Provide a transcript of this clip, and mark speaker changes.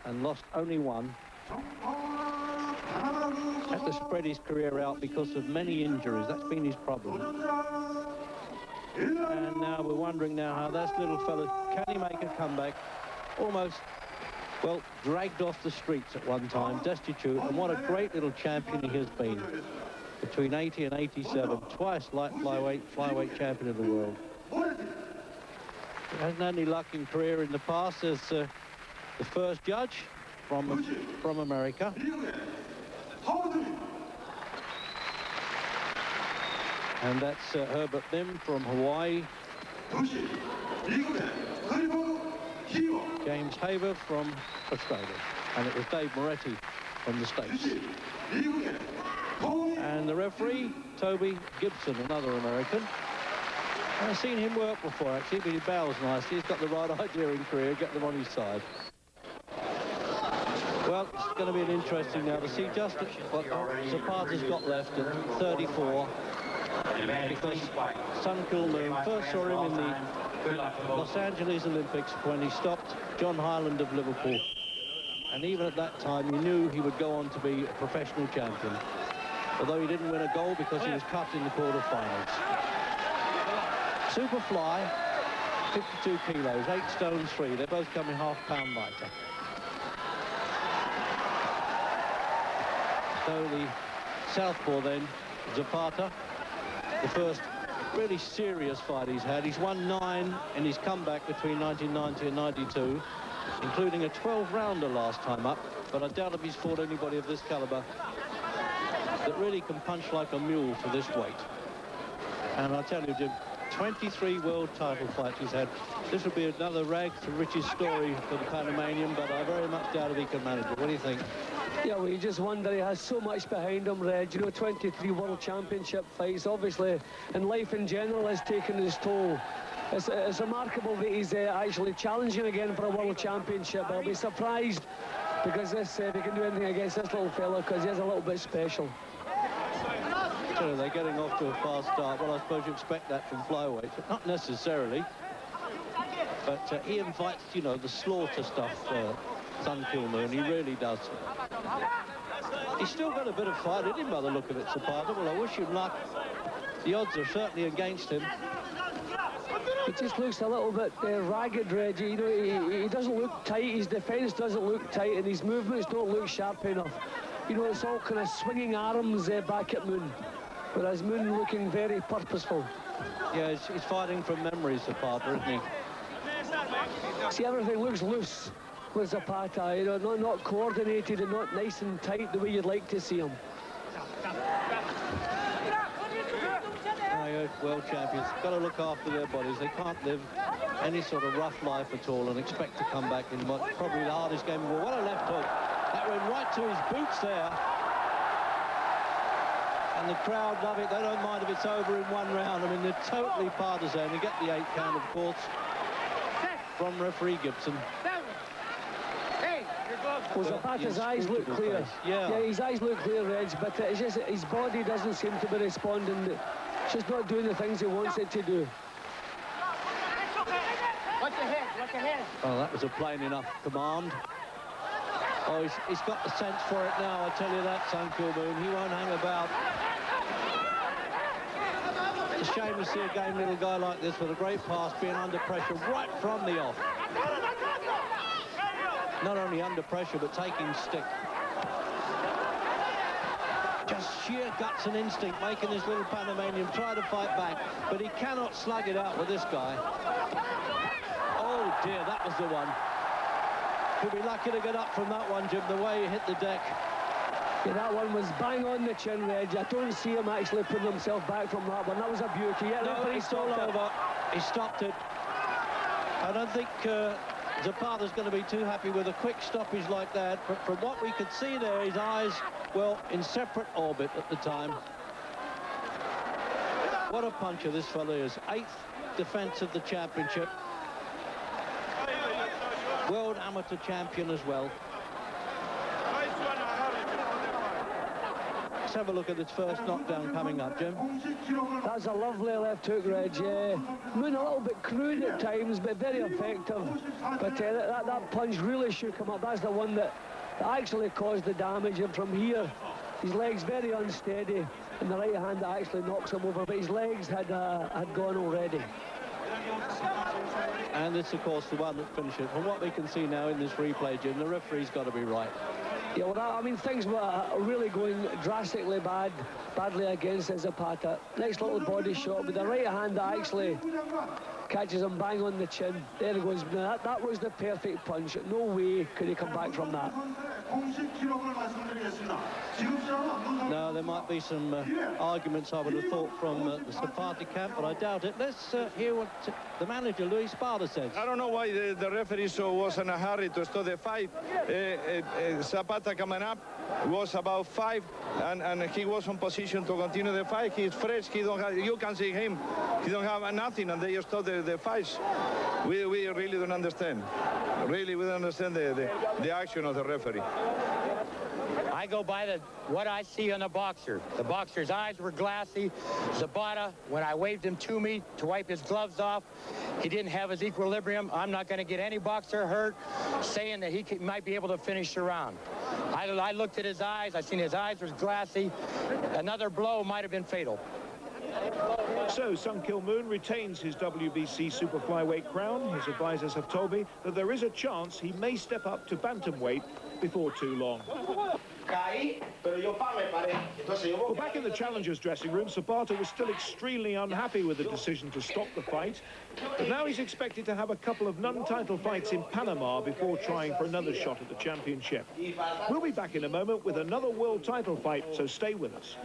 Speaker 1: and lost only one. Had to spread his career out because of many injuries. That's been his problem. And now we're wondering now how this little fella, can he make a comeback? Almost, well, dragged off the streets at one time, destitute, and what a great little champion he has been. Between 80 and 87, twice light flyweight champion of the world. He hasn't had any luck in career in the past as the first judge from America. And that's Herbert Lim from Hawaii. James Haber from Australia. And it was Dave Moretti from the States. And the referee, Toby Gibson, another American. I've seen him work before, actually, but he bows nicely. He's got the right idea in career, get them on his side. Well, it's going to be an interesting now to see just what Zapata's got left at 34. Because Sung Kil Moon first saw him in the Los Angeles Olympics when he stopped John Hyland of Liverpool. And even at that time, he knew he would go on to be a professional champion. Although he didn't win a gold because he was cut in the quarterfinals. Superfly, 52 kilos, 8 stone 3. They're both coming half-pound lighter. So the southpaw then, Zapata, the first really serious fight he's had. He's won 9 in his comeback between 1990 and 92, including a 12-rounder last time up. But I doubt if he's fought anybody of this caliber that really can punch like a mule for this weight. And I'll tell you, Jim, 23 world title fights he's had. This will be another rag to riches story for the Panamanian, but I very much doubt if he can manage it. What do you think?
Speaker 2: Yeah, well, you just wonder, he has so much behind him, Reg. You know, 23 world championship fights, obviously, and life in general has taken its toll. It's remarkable that he's actually challenging again for a world championship. I'll be surprised because if he can do anything against this little fella, because he is a little bit special.
Speaker 1: So they're getting off to a fast start. Well, I suppose you expect that from flyweights, but not necessarily. But he invites, you know, the slaughter stuff, Sung Kil Moon. He really does. He's still got a bit of fight in him by the look of it, Zapata. Well, I wish him luck. The odds are certainly against him.
Speaker 2: He just looks a little bit ragged, Reggie. You know, he doesn't look tight. His defence doesn't look tight, and his movements don't look sharp enough. You know, it's all kind of swinging arms back at Moon, whereas Moon looking very purposeful.
Speaker 1: Yeah, he's fighting from memory, Zapata, isn't he?
Speaker 2: See, everything looks loose with Zapata, you know, not coordinated and not nice and tight the way you'd like to see him. World champions, got to look after their bodies. They can't live any sort of rough life at all and expect to come back in what probably the hardest game of all. What a left hook. That went right to his boots there. And the crowd love it. They don't mind if it's over in one round. I mean, they're totally partisan. You get the 8 count, of course, from referee Gibson. Well, Zapata's eyes look clear. Yeah, his eyes look clear, Reg, but it's just his body doesn't seem to be responding. It's just not doing the things he wants it to do.
Speaker 3: Watch your head.
Speaker 1: Oh, that was a plain enough command. Oh, he's got the sense for it now, I tell you that, Sung Kil Moon. He won't hang about. It's a shame to see a game little guy like this with a great pass being under pressure right from the off. Not only under pressure, but taking stick. Just sheer guts and instinct making this little Panamanian try to fight back, but he cannot slug it out with this guy. Oh dear, that was the one. Could be lucky to get up from that one, Jim, the way he hit the deck. Yeah, that one was bang on the chin, Reg. I don't see him actually putting himself back from that one. That was a beauty. Yeah, no, he's all over. He stopped it. I don't think Zapata's going to be too happy with a quick stoppage like that, but from what we could see there, his eyes, well, in separate orbit at the time. What a puncher this fellow is. 8th defense of the championship. World amateur champion as well. have a look at this first knockdown coming up, Jim.
Speaker 2: That's a lovely left hook, Reg, yeah. Moon a little bit crude at times, but very effective. But that punch really shook him up. That's the one that actually caused the damage. And from here, his legs very unsteady, and the right hand that actually knocks him over. But his legs had gone already.
Speaker 1: And it's, of course, the one that finishes. From what we can see now in this replay, Jim, the referee's got to be right.
Speaker 2: Yeah, well, I mean, things were really going drastically badly against Zapata. Next little body shot with the right hand that actually catches him bang on the chin. There he goes. Now, that was the perfect punch. No way could he come back from that.
Speaker 1: Now, there might be some arguments, I would have thought, from the Zapata camp, but I doubt it. Let's hear what the manager, Luis Sparta, says.
Speaker 4: I don't know why the referee was in a hurry to start the fight. Zapata coming up was about 5, and he was in position to continue the fight. He's fresh. He don't have, you can see him. He don't have nothing, and they just start the fights. We really don't understand. Really, we don't understand the action of the referee.
Speaker 3: I go by what I see on the boxer. The boxer's eyes were glassy. Zapata, when I waved him to me to wipe his gloves off, he didn't have his equilibrium. I'm not going to get any boxer hurt saying that he might be able to finish the round. I looked at his eyes. I seen his eyes were glassy. Another blow might have been fatal.
Speaker 5: So, Sung Kil Moon retains his WBC super flyweight crown. His advisors have told me that there is a chance he may step up to bantamweight before too long. Well, back in the challengers' dressing room, Zapata was still extremely unhappy with the decision to stop the fight. But now he's expected to have a couple of non-title fights in Panama before trying for another shot at the championship. We'll be back in a moment with another world title fight, so stay with us.